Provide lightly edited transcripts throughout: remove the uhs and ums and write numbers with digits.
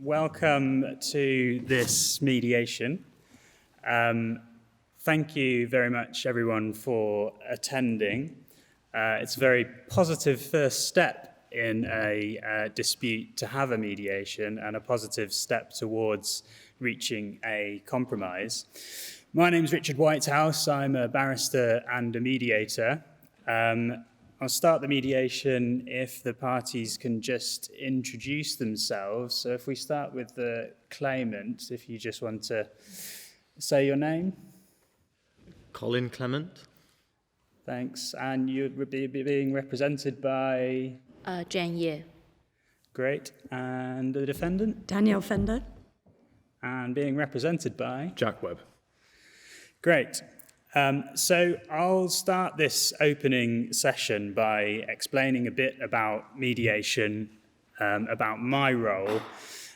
Welcome to this mediation. Thank you very much, everyone, for attending. It's a very positive first step in a dispute to have a mediation and a positive step towards reaching a compromise. My name is Richard Whitehouse. I'm a barrister and a mediator. I'll start the mediation if the parties can just introduce themselves. So if we start with the claimant, if you just want to say your name. Colin Clement. Thanks. And you would be being represented by? Jane Ye. Great. And the defendant? Danielle Fender. And being represented by? Jack Webb. Great. So I'll start this opening session by explaining a bit about mediation, about my role,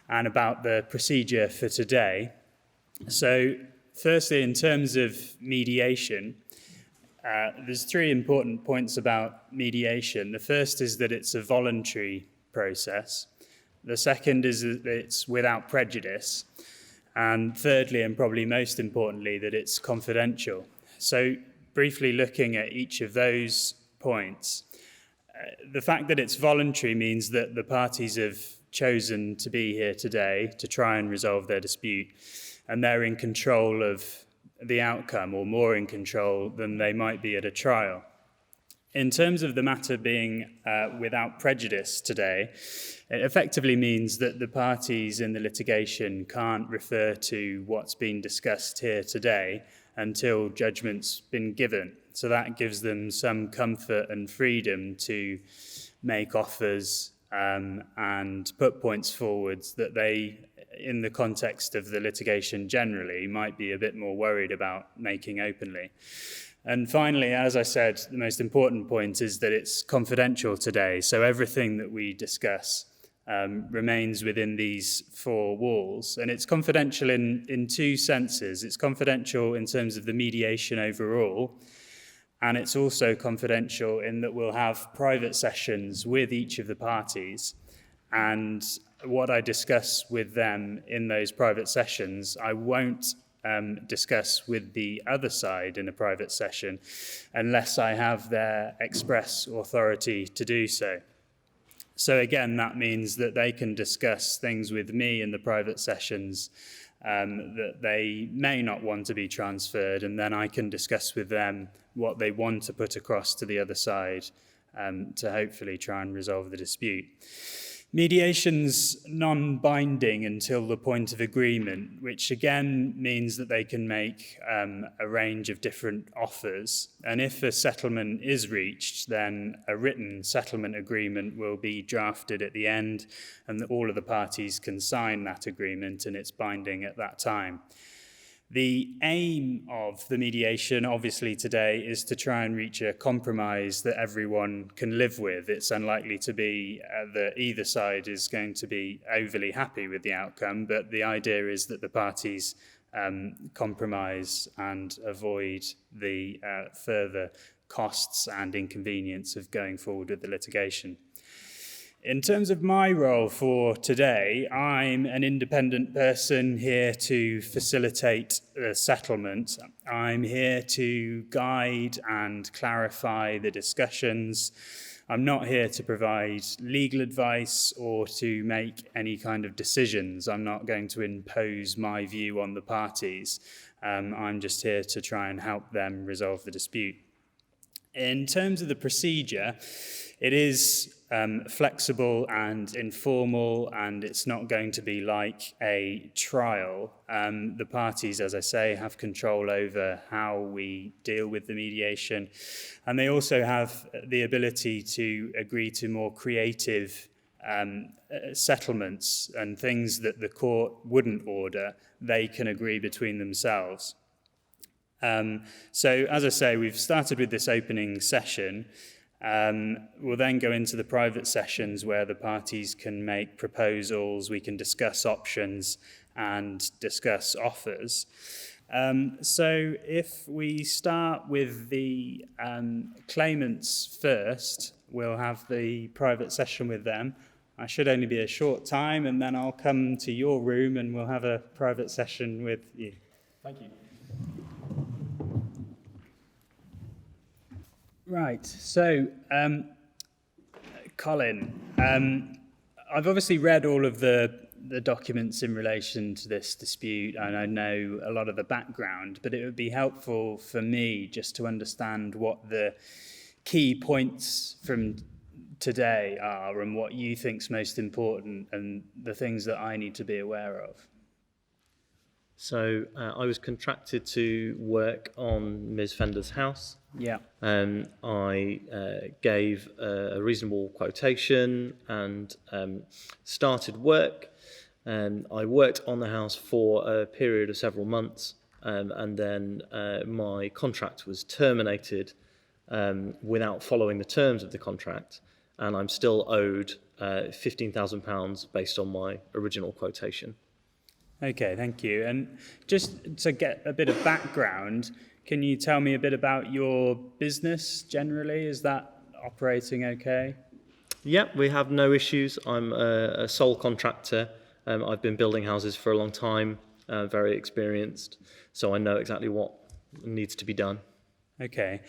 and about the procedure for today. So firstly, in terms of mediation, there's three important points about mediation. The first is that it's a voluntary process. The second is that it's without prejudice. And thirdly, and probably most importantly, that it's confidential. So briefly looking at each of those points, the fact that it's voluntary means that the parties have chosen to be here today to try and resolve their dispute, and they're in control of the outcome, or more in control than they might be at a trial. In terms of the matter being without prejudice today, it effectively means that the parties in the litigation can't refer to what's been discussed here today until judgment's been given. So that gives them some comfort and freedom to make offers and put points forwards that they, in the context of the litigation generally, might be a bit more worried about making openly. And finally, as I said, the most important point is that it's confidential today. So everything that we discuss remains within these four walls. And it's confidential in two senses. It's confidential in terms of the mediation overall, and it's also confidential in that we'll have private sessions with each of the parties. And what I discuss with them in those private sessions, I won't discuss with the other side in a private session unless I have their express authority to do so. So again, that means that they can discuss things with me in the private sessions that they may not want to be transferred, and then I can discuss with them what they want to put across to the other side to hopefully try and resolve the dispute. Mediation's non-binding until the point of agreement, which again means that they can make a range of different offers. And if a settlement is reached, then a written settlement agreement will be drafted at the end, and all of the parties can sign that agreement, and it's binding at that time. The aim of the mediation, obviously, today is to try and reach a compromise that everyone can live with. It's unlikely to be that either side is going to be overly happy with the outcome, but the idea is that the parties compromise and avoid the further costs and inconvenience of going forward with the litigation. In terms of my role for today, I'm an independent person here to facilitate the settlement. I'm here to guide and clarify the discussions. I'm not here to provide legal advice or to make any kind of decisions. I'm not going to impose my view on the parties. I'm just here to try and help them resolve the dispute. In terms of the procedure, it is flexible and informal, and it's not going to be like a trial. The parties, as I say, have control over how we deal with the mediation, and they also have the ability to agree to more creative settlements and things that the court wouldn't order. They can agree between themselves. So, as I say, we've started with this opening session. We'll then go into the private sessions where the parties can make proposals, we can discuss options and discuss offers. So if we start with the claimants first, we'll have the private session with them. I should only be a short time, and then I'll come to your room and we'll have a private session with you. Thank you. Right, so Colin, I've obviously read all of the documents in relation to this dispute, and I know a lot of the background, but it would be helpful for me just to understand what the key points from today are and what you think's most important and the things that I need to be aware of. So I was contracted to work on Ms. Fender's house. Yeah. I gave a reasonable quotation and started work. I worked on the house for a period of several months, and then my contract was terminated without following the terms of the contract, and I'm still owed £15,000 based on my original quotation. Okay, thank you. And just to get a bit of background, can you tell me a bit about your business generally? Is that operating okay? Yeah, we have no issues. I'm a sole contractor. I've been building houses for a long time, very experienced, so I know exactly what needs to be done. Okay.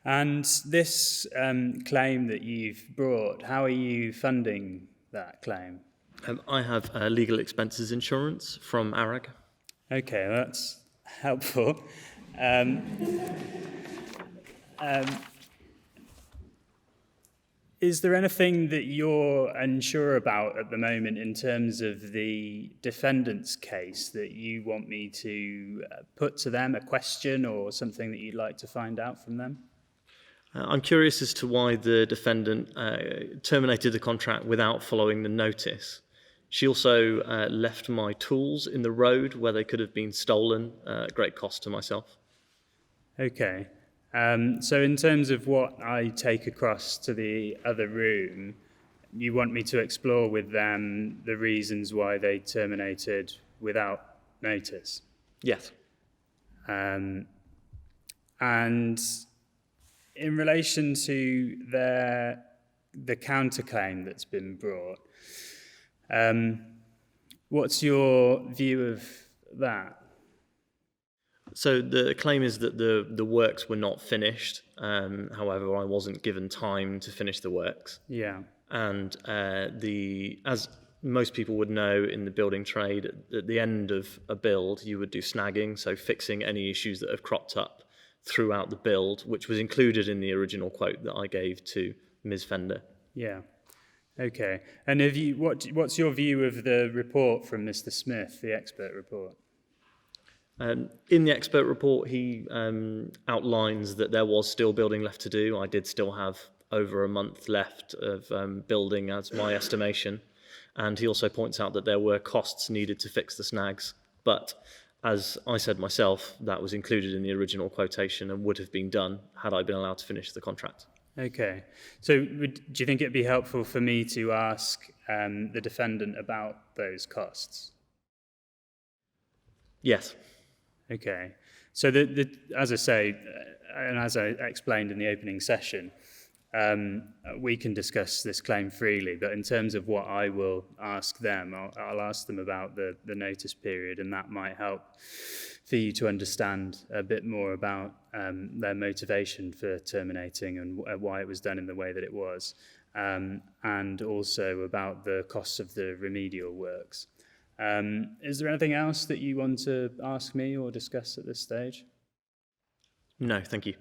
And this claim that you've brought, how are you funding that claim? I have legal expenses insurance from ARAG. Okay, that's helpful. Is there anything that you're unsure about at the moment in terms of the defendant's case that you want me to put to them, a question or something that you'd like to find out from them? I'm curious as to why the defendant terminated the contract without following the notice. She also left my tools in the road where they could have been stolen at great cost to myself. Okay. So in terms of what I take across to the other room, you want me to explore with them the reasons why they terminated without notice? Yes. And in relation to the counterclaim that's been brought, what's your view of that? So the claim is that the works were not finished. However, I wasn't given time to finish the works. Yeah. And as most people would know in the building trade, at the end of a build, you would do snagging, so fixing any issues that have cropped up throughout the build, which was included in the original quote that I gave to Ms. Fender. Yeah. Okay. And have you what's your view of the report from Mr. Smith, the expert report? In the expert report, he outlines that there was still building left to do. I did still have over a month left of building as my estimation. And he also points out that there were costs needed to fix the snags. But as I said myself, that was included in the original quotation and would have been done had I been allowed to finish the contract. Okay. So do you think it'd be helpful for me to ask the defendant about those costs? Yes. Okay. So as I say, and as I explained in the opening session, we can discuss this claim freely, but in terms of what I will ask them, I'll ask them about the notice period, and that might help for you to understand a bit more about their motivation for terminating and why it was done in the way that it was, and also about the costs of the remedial works. Is there anything else that you want to ask me or discuss at this stage? No, thank you.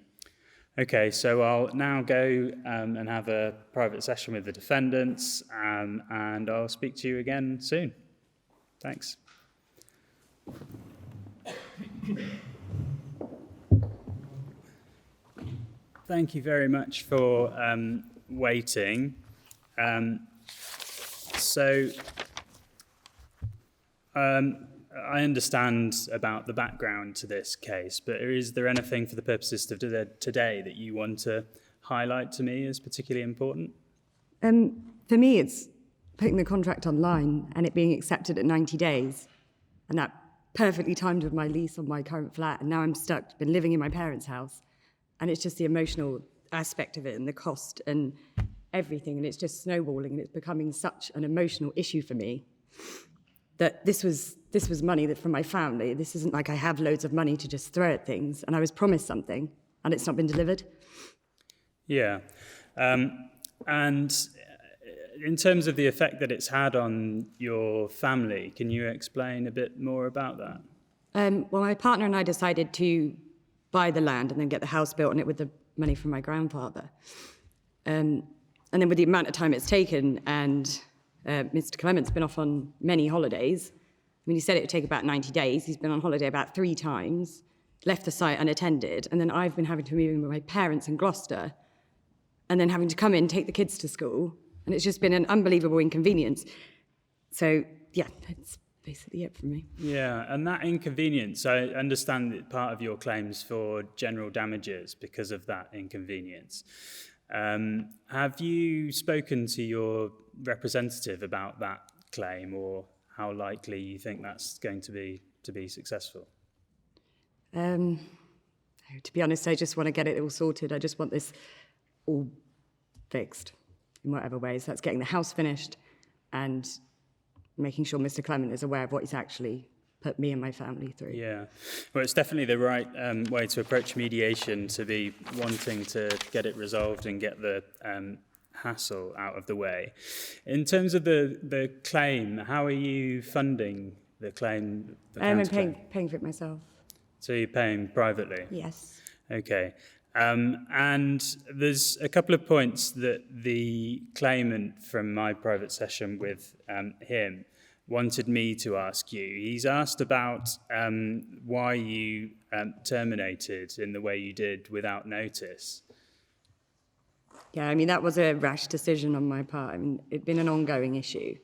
Okay, so I'll now go and have a private session with the defendants, and I'll speak to you again soon. Thanks. Thank you very much for waiting. I understand about the background to this case, but is there anything for the purposes of today that you want to highlight to me as particularly important? For me, it's putting the contract online and it being accepted at 90 days. And that perfectly timed with my lease on my current flat. And now I'm stuck, been living in my parents' house. And it's just the emotional aspect of it and the cost. And everything, and it's just snowballing, and it's becoming such an emotional issue for me that this was money that from my family. This isn't like I have loads of money to just throw at things, and I was promised something, and it's not been delivered. Yeah. And in terms of the effect that it's had on your family, can you explain a bit more about that? Well, my partner and I decided to buy the land and then get the house built on it with the money from my grandfather. And then with the amount of time it's taken, and Mr. Clement's been off on many holidays. I mean, he said it would take about 90 days. He's been on holiday about 3 times, left the site unattended, and then I've been having to move in with my parents in Gloucester, and then having to come in, take the kids to school, and it's just been an unbelievable inconvenience. So, yeah, that's basically it for me. Yeah, and that inconvenience, I understand that part of your claims for general damages because of that inconvenience. Have you spoken to your representative about that claim, or how likely you think that's going to be successful? To be honest, I just want to get it all sorted. I just want this all fixed in whatever ways. That's getting the house finished and making sure Mr. Clement is aware of what he's actually put me and my family through. Yeah, well, it's definitely the right way to approach mediation, to be wanting to get it resolved and get the hassle out of the way. In terms of the claim, how are you funding the claim? I'm paying for it myself. So you're paying privately? Yes. Okay. And there's a couple of points that the claimant from my private session with him wanted me to ask you. He's asked about why you terminated in the way you did without notice. Yeah, I mean, that was a rash decision on my part. I mean, it'd been an ongoing issue.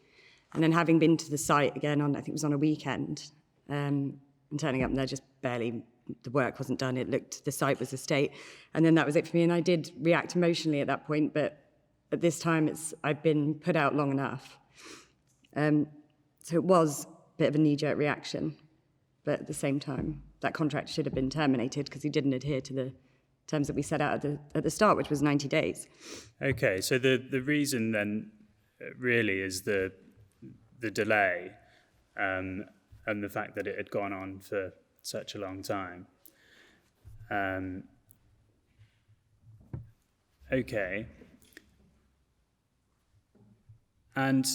And then having been to the site again I think it was on a weekend, and turning up and the work wasn't done. The site was a state. And then that was it for me. And I did react emotionally at that point, but at this time I've been put out long enough. So it was a bit of a knee-jerk reaction. But at the same time, that contract should have been terminated because he didn't adhere to the terms that we set out at the start, which was 90 days. Okay, so the reason then really is the delay and the fact that it had gone on for such a long time. Okay. And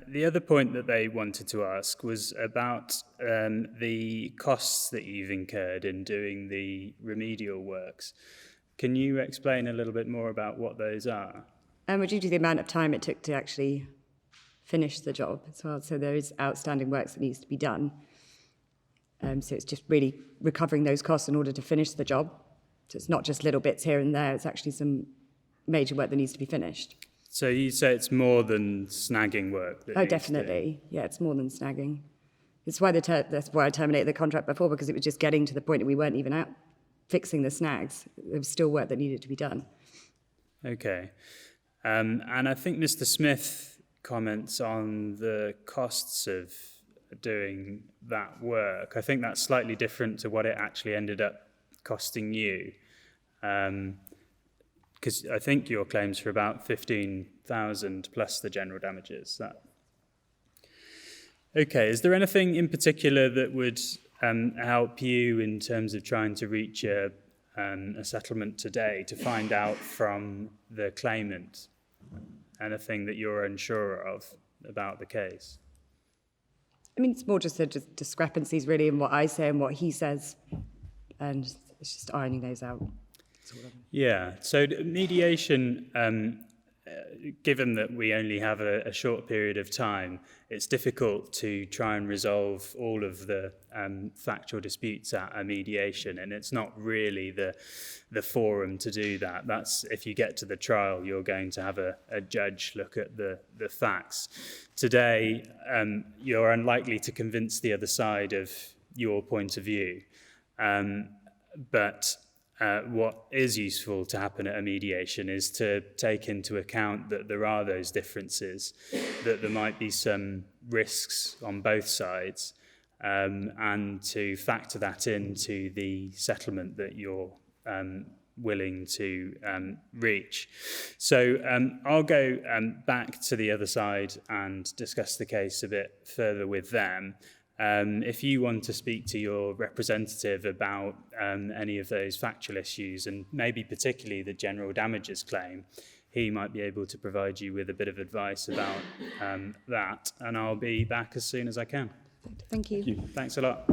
the other point that they wanted to ask was about the costs that you've incurred in doing the remedial works. Can you explain a little bit more about what those are? Due to the amount of time it took to actually finish the job as well. So there is outstanding works that needs to be done. So it's just really recovering those costs in order to finish the job. So it's not just little bits here and there. It's actually some major work that needs to be finished. So you say it's more than snagging work? Oh, definitely. Yeah, it's more than snagging. It's why that's why I terminated the contract before, because it was just getting to the point that we weren't even out fixing the snags. There was still work that needed to be done. Okay. And I think Mr. Smith comments on the costs of doing that work. I think that's slightly different to what it actually ended up costing you. Because I think your claims for about 15,000 plus the general damages. Okay, is there anything in particular that would help you in terms of trying to reach a settlement today, to find out from the claimant anything that you're unsure of about the case? I mean, it's more just the discrepancies really in what I say and what he says, and it's just ironing those out. Yeah, so mediation, given that we only have a short period of time, it's difficult to try and resolve all of the factual disputes at a mediation, and it's not really the forum to do that. That's if you get to the trial, you're going to have a judge look at the facts. Today, you're unlikely to convince the other side of your point of view, but what is useful to happen at a mediation is to take into account that there are those differences, that there might be some risks on both sides, and to factor that into the settlement that you're willing to reach. So I'll go back to the other side and discuss the case a bit further with them. If you want to speak to your representative about any of those factual issues, and maybe particularly the general damages claim, he might be able to provide you with a bit of advice about that, and I'll be back as soon as I can. Thank you. Thanks a lot.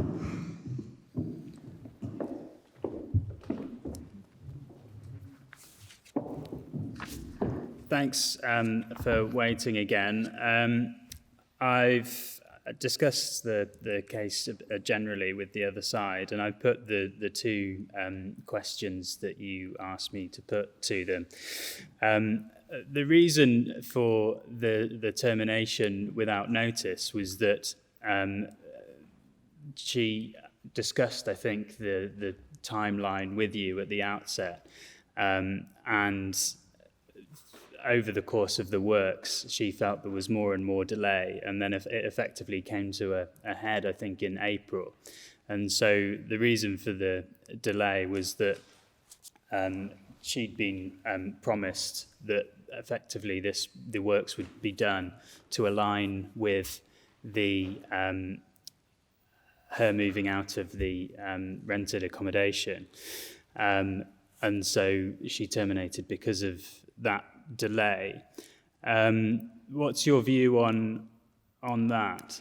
Thanks for waiting again. I've discussed the case generally with the other side, and I put the two questions that you asked me to put to them. The reason for the termination without notice was that she discussed, I think, the timeline with you at the outset, and over the course of the works, she felt there was more and more delay, and then it effectively came to a head, I think, in April. And so the reason for the delay was that she'd been promised that effectively the works would be done to align with the her moving out of the rented accommodation. And so she terminated because of that delay. What's your view on that?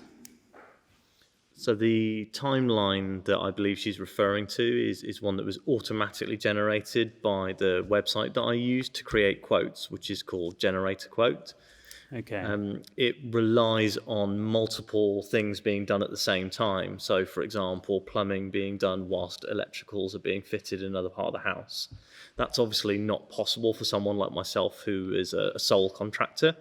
So the timeline that I believe she's referring to is one that was automatically generated by the website that I used to create quotes, which is called Generate a Quote. Okay. It relies on multiple things being done at the same time. So, for example, plumbing being done whilst electricals are being fitted in another part of the house. That's obviously not possible for someone like myself who is a sole contractor.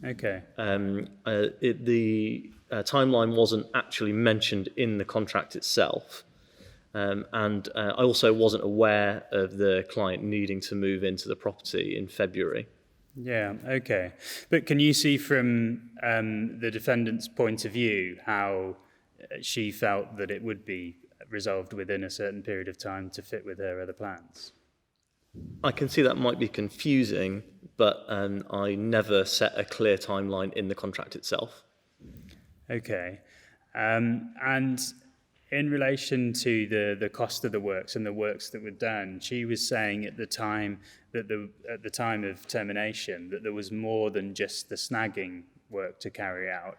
Okay. The timeline wasn't actually mentioned in the contract itself. And I also wasn't aware of the client needing to move into the property in February. Yeah, okay. But can you see from the defendant's point of view how she felt that it would be resolved within a certain period of time to fit with her other plans? I can see that might be confusing, but I never set a clear timeline in the contract itself. Okay. And in relation to the cost of the works and the works that were done, she was saying at the time that at the time of termination that there was more than just the snagging work to carry out.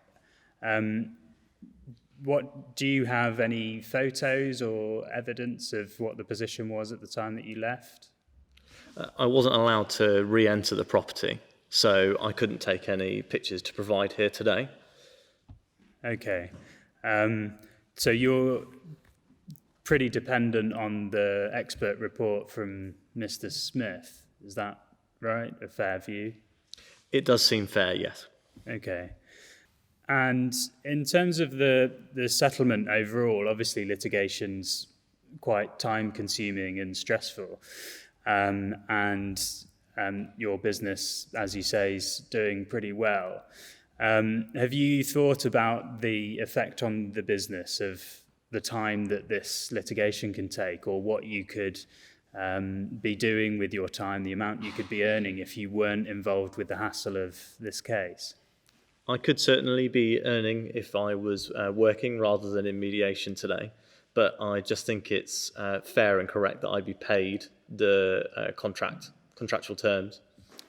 What do you have any photos or evidence of what the position was at the time that you left? I wasn't allowed to re-enter the property, so I couldn't take any pictures to provide here today. Okay. So you're pretty dependent on the expert report from Mr. Smith. Is that right? A fair view? It does seem fair, yes. Okay. And in terms of the settlement overall, obviously litigation's quite time-consuming and stressful. And your business, as you say, is doing pretty well. Have you thought about the effect on the business of the time that this litigation can take, or what you could be doing with your time, the amount you could be earning if you weren't involved with the hassle of this case? I could certainly be earning if I was working rather than in mediation today, but I just think it's fair and correct that I be paid the contractual terms.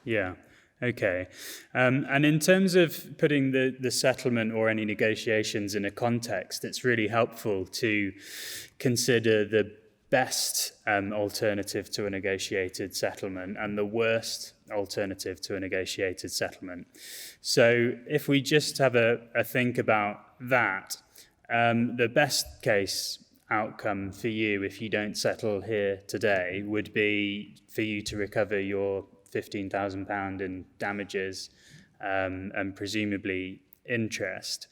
Yeah. Okay. And in terms of putting the settlement or any negotiations in a context, it's really helpful to consider the best alternative to a negotiated settlement and the worst alternative to a negotiated settlement. So if we just have a think about that, the best case outcome for you if you don't settle here today would be for you to recover your £15,000 in damages and presumably interest.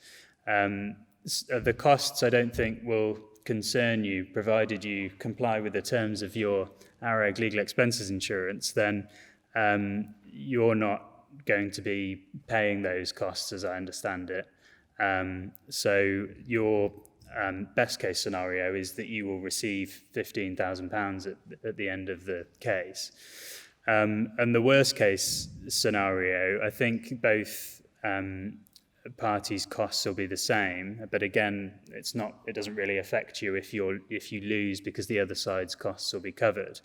The costs I don't think will concern you, provided you comply with the terms of your ARAG legal expenses insurance, then you're not going to be paying those costs as I understand it. So your best case scenario is that you will receive £15,000 at the end of the case. And the worst case scenario, I think both parties' costs will be the same, but again, it doesn't really affect you if you lose, because the other side's costs will be covered.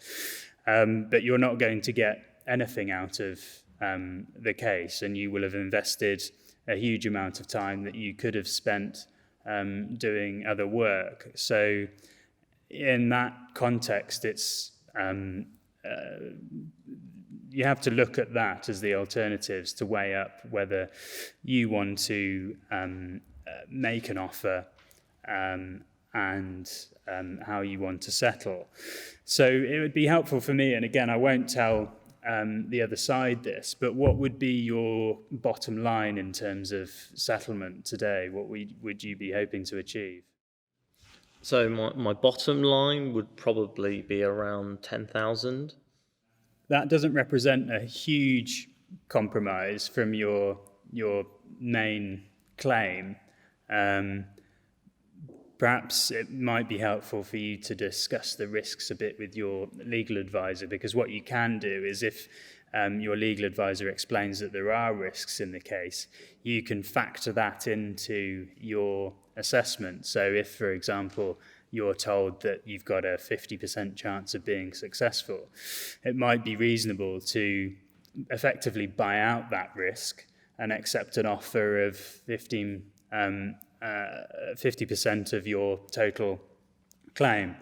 But you're not going to get anything out of the case, and you will have invested a huge amount of time that you could have spent doing other work. So in that context, it's you have to look at that as the alternatives to weigh up whether you want to make an offer and how you want to settle. So it would be helpful for me, and again, I won't tell the other side this, but what would be your bottom line in terms of settlement today? What would you be hoping to achieve? So my bottom line would probably be around 10,000. That doesn't represent a huge compromise from your main claim. Perhaps it might be helpful for you to discuss the risks a bit with your legal advisor, because what you can do is if your legal advisor explains that there are risks in the case, you can factor that into your assessment. So if, for example, you're told that you've got a 50% chance of being successful, it might be reasonable to effectively buy out that risk and accept an offer of 50% of your total claim.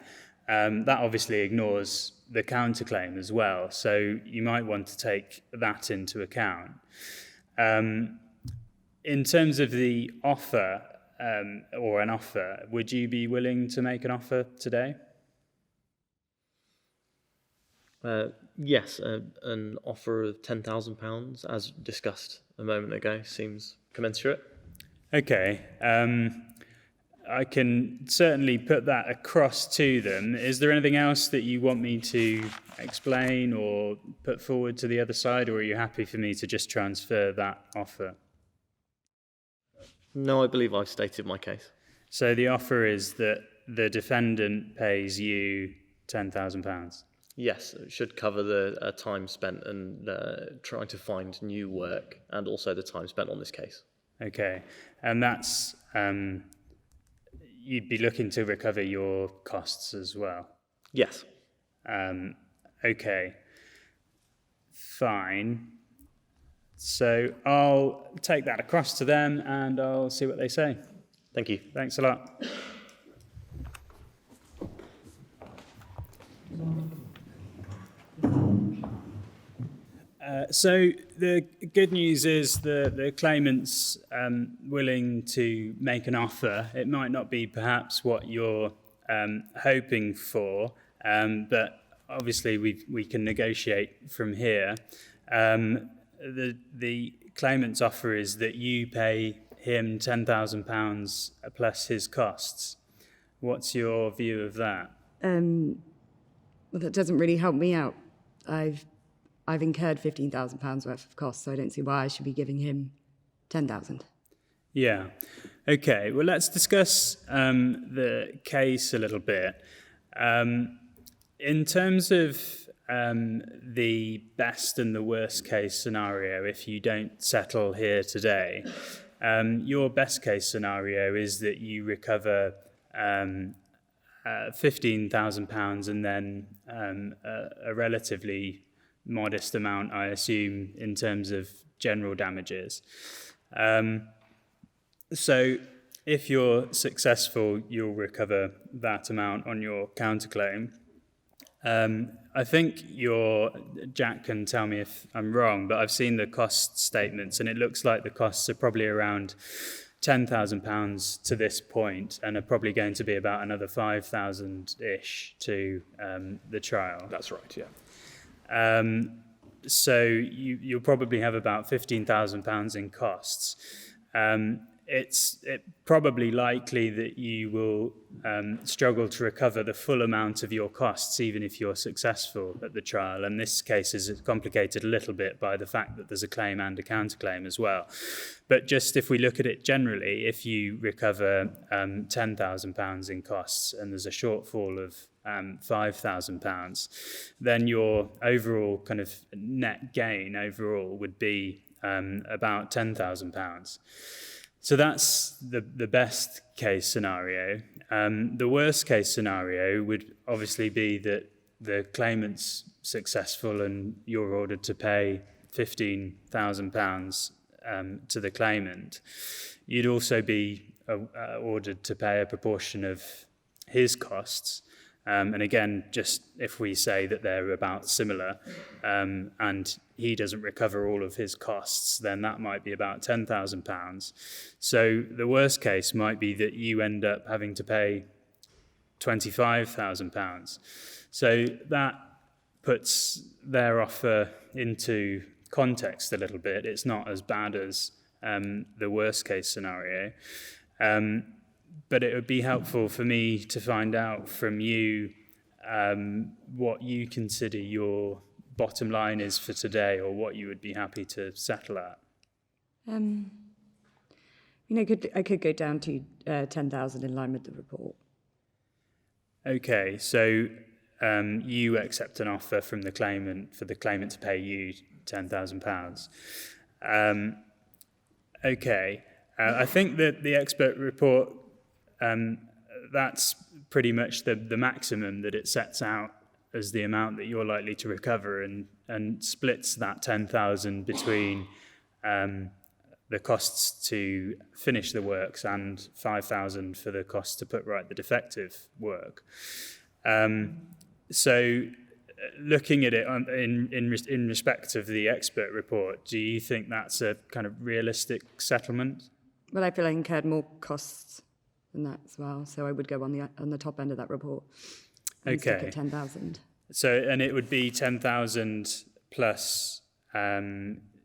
That obviously ignores the counterclaim as well, so you might want to take that into account. In terms of the offer, or an offer, would you be willing to make an offer today? Yes, an offer of £10,000, as discussed a moment ago, seems commensurate. Okay, I can certainly put that across to them. Is there anything else that you want me to explain or put forward to the other side, or are you happy for me to just transfer that offer? No, I believe I've stated my case. So the offer is that the defendant pays you £10,000? Yes, it should cover the time spent and trying to find new work, and also the time spent on this case. Okay, and that's, you'd be looking to recover your costs as well? Yes. Okay, fine. So I'll take that across to them and I'll see what they say. Thank you. Thanks a lot. So the good news is the claimant's willing to make an offer. It might not be perhaps what you're hoping for, but obviously we can negotiate from here. The claimant's offer is that you pay him £10,000 plus his costs. What's your view of that? Well, that doesn't really help me out. I've incurred £15,000 worth of costs, so I don't see why I should be giving him £10,000. Yeah. Okay. Well, let's discuss the case a little bit. In terms of the best and the worst case scenario, if you don't settle here today, your best case scenario is that you recover £15,000 and then a relatively modest amount, I assume, in terms of general damages. So if you're successful, you'll recover that amount on your counterclaim. I think Jack can tell me if I'm wrong, but I've seen the cost statements and it looks like the costs are probably around £10,000 to this point and are probably going to be about another 5,000-ish to the trial. That's right, yeah. So you'll probably have about £15,000 in costs. it's probably likely that you will struggle to recover the full amount of your costs, even if you're successful at the trial. And this case is complicated a little bit by the fact that there's a claim and a counterclaim as well. But just if we look at it generally, if you recover £10,000 in costs and there's a shortfall of £5,000, then your overall kind of net gain overall would be about £10,000. So that's the best case scenario. The worst case scenario would obviously be that the claimant's successful and you're ordered to pay £15,000 to the claimant. You'd also be ordered to pay a proportion of his costs. And again, just if we say that they're about similar and he doesn't recover all of his costs, then that might be about £10,000. So the worst case might be that you end up having to pay £25,000. So that puts their offer into context a little bit. It's not as bad as the worst case scenario. But it would be helpful for me to find out from you what you consider your bottom line is for today, or what you would be happy to settle at. I could go down to 10,000 in line with the report. Okay, so you accept an offer from the claimant for the claimant to pay you £10,000. Okay, I think that the expert report, that's pretty much the maximum that it sets out as the amount that you're likely to recover, and splits that 10,000 between the costs to finish the works and 5,000 for the costs to put right the defective work. So looking at it in respect of the expert report, do you think that's a kind of realistic settlement? Well, I feel I incurred more costs than that as well, so I would go on the top end of that report. And stick Okay. at 10,000. So, and it would be 10,000 plus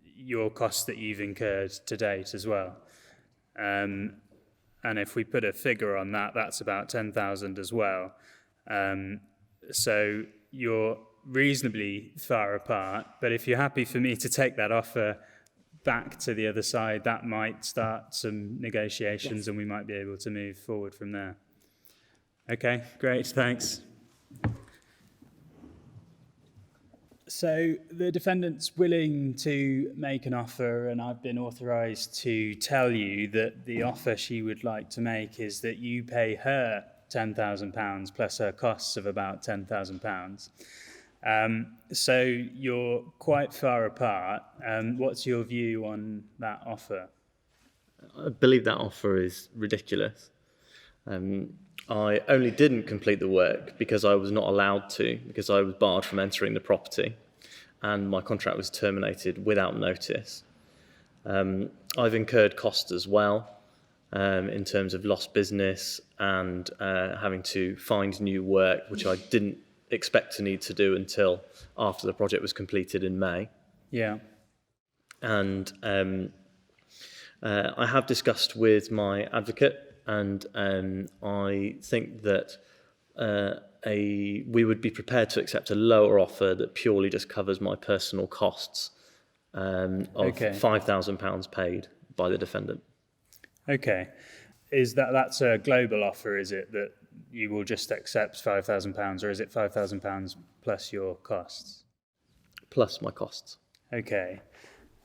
your costs that you've incurred to date as well. And if we put a figure on that, that's about 10,000 as well. So you're reasonably far apart, but if you're happy for me to take that offer back to the other side, that might start some negotiations. Yes. And we might be able to move forward from there. Okay, great, thanks. So the defendant's willing to make an offer, and I've been authorised to tell you that the offer she would like to make is that you pay her £10,000 plus her costs of about £10,000. So you're quite far apart. What's your view on that offer? I believe that offer is ridiculous. I only didn't complete the work because I was not allowed to, because I was barred from entering the property, and my contract was terminated without notice. I've incurred costs as well, in terms of lost business and having to find new work, which I didn't expect to need to do until after the project was completed in May. Yeah. And I have discussed with my advocate, and I think that we would be prepared to accept a lower offer that purely just covers my personal costs of £5,000 paid by the defendant. Okay. That's a global offer, is it, that you will just accept £5,000, or is it £5,000 plus your costs? Plus my costs. Okay.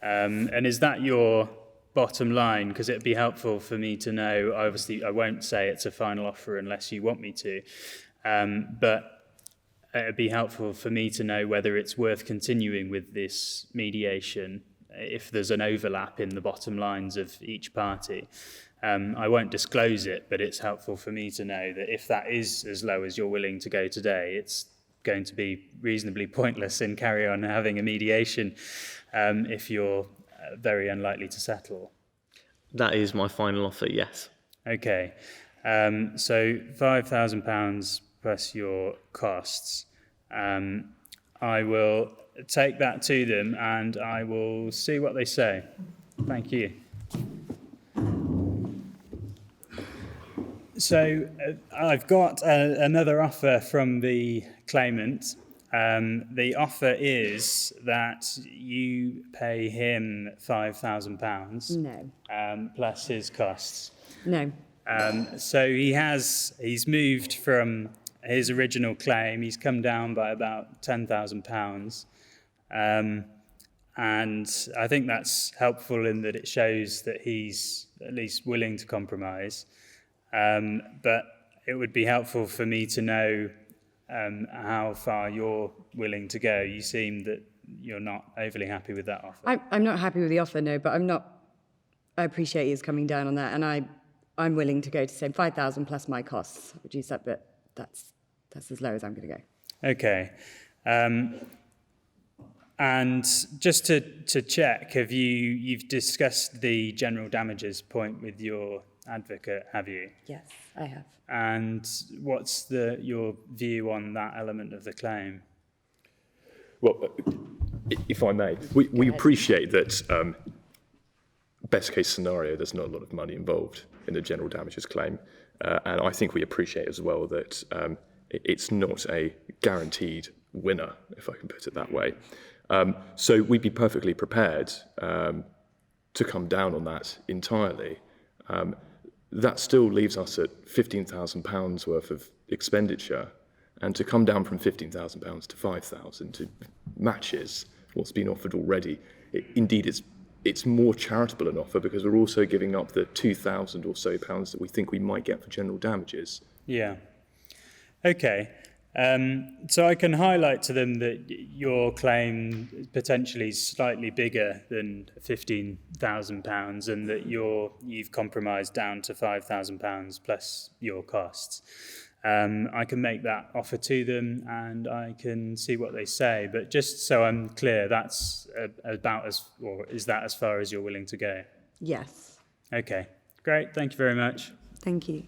And is that your bottom line? Because it'd be helpful for me to know. Obviously, I won't say it's a final offer unless you want me to, but it'd be helpful for me to know whether it's worth continuing with this mediation if there's an overlap in the bottom lines of each party. I won't disclose it, but it's helpful for me to know that if that is as low as you're willing to go today, it's going to be reasonably pointless in carry on having a mediation if you're very unlikely to settle. That is my final offer, yes. Okay. So £5,000 plus your costs. I will take that to them and I will see what they say. Thank you. I've got another offer from the claimant. The offer is that you pay him £5,000 No. plus his costs. No. So he's moved from his original claim. He's come down by about £10,000. And I think that's helpful in that it shows that he's at least willing to compromise. But it would be helpful for me to know how far you're willing to go. You seem that you're not overly happy with that offer. I'm not happy with the offer, no, but I appreciate his coming down on that, and I'm willing to go to say 5,000 plus my costs, which you said, but that's as low as I'm going to go. Okay. And just to check, you've discussed the general damages point with your advocate, have you? Yes, I have. And what's your view on that element of the claim? Well, if I may, we appreciate that best case scenario, there's not a lot of money involved in the general damages claim. And I think we appreciate as well that it's not a guaranteed winner, if I can put it that way. So we'd be perfectly prepared to come down on that entirely. That still leaves us at £15,000 worth of expenditure, and to come down from £15,000 to £5,000 to matches what's been offered already. Indeed, it's more charitable an offer because we're also giving up the £2,000 or so that we think we might get for general damages. Yeah. Okay. So I can highlight to them that your claim potentially is slightly bigger than £15,000 and that you've compromised down to £5,000 plus your costs. I can make that offer to them and I can see what they say. But just so I'm clear, that's is that as far as you're willing to go? Yes. Okay. Great. Thank you very much. Thank you.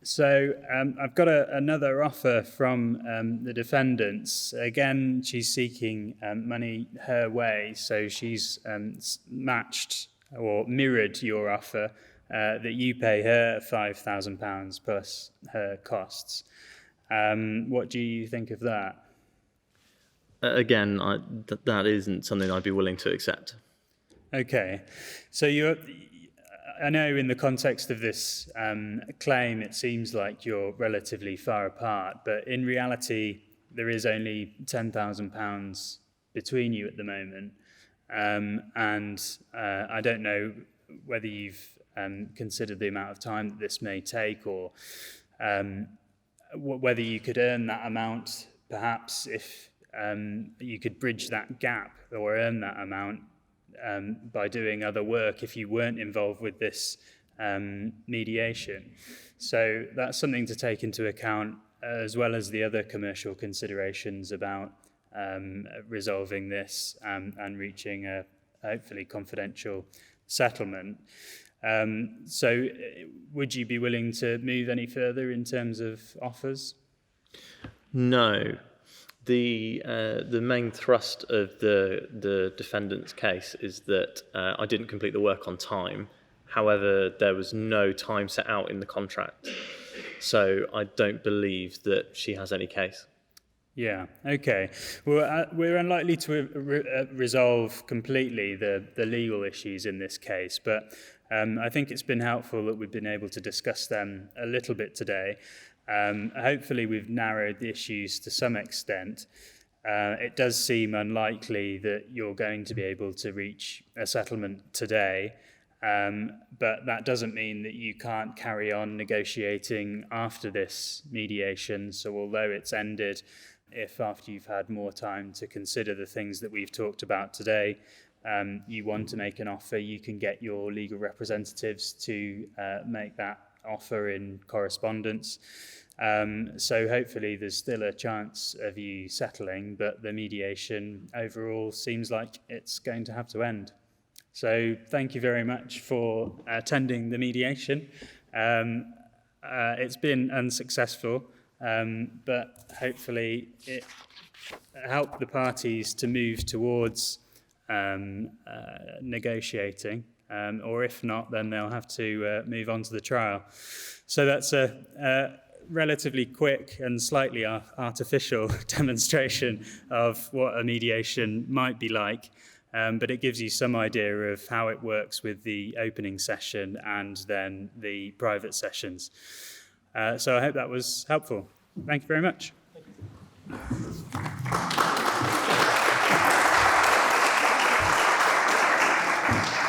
So I've got another offer from the defendants. Again, she's seeking money her way, so she's matched or mirrored your offer that you pay her £5,000 plus her costs. What do you think of that? Again, that isn't something I'd be willing to accept. Okay, so I know in the context of this claim, it seems like you're relatively far apart, but in reality, there is only £10,000 between you at the moment. And I don't know whether you've considered the amount of time that this may take or whether you could earn that amount, perhaps if you could bridge that gap or earn that amount by doing other work if you weren't involved with this mediation. So that's something to take into account, as well as the other commercial considerations about resolving this and reaching a hopefully confidential settlement. So would you be willing to move any further in terms of offers? No. The main thrust of the defendant's case is that I didn't complete the work on time. However, there was no time set out in the contract. So I don't believe that she has any case. Yeah, okay. Well, we're unlikely to resolve completely the legal issues in this case, but I think it's been helpful that we've been able to discuss them a little bit today. Hopefully we've narrowed the issues to some extent. It does seem unlikely that you're going to be able to reach a settlement today, but that doesn't mean that you can't carry on negotiating after this mediation. So although it's ended, if after you've had more time to consider the things that we've talked about today, you want to make an offer, you can get your legal representatives to make that offer in correspondence. So hopefully there's still a chance of you settling, but the mediation overall seems like it's going to have to end. So thank you very much for attending the mediation. It's been unsuccessful, but hopefully it helped the parties to move towards negotiating. or if not, then they'll have to move on to the trial. So that's a relatively quick and slightly artificial demonstration of what a mediation might be like, but it gives you some idea of how it works with the opening session and then the private sessions. So I hope that was helpful. Thank you very much. Thank you.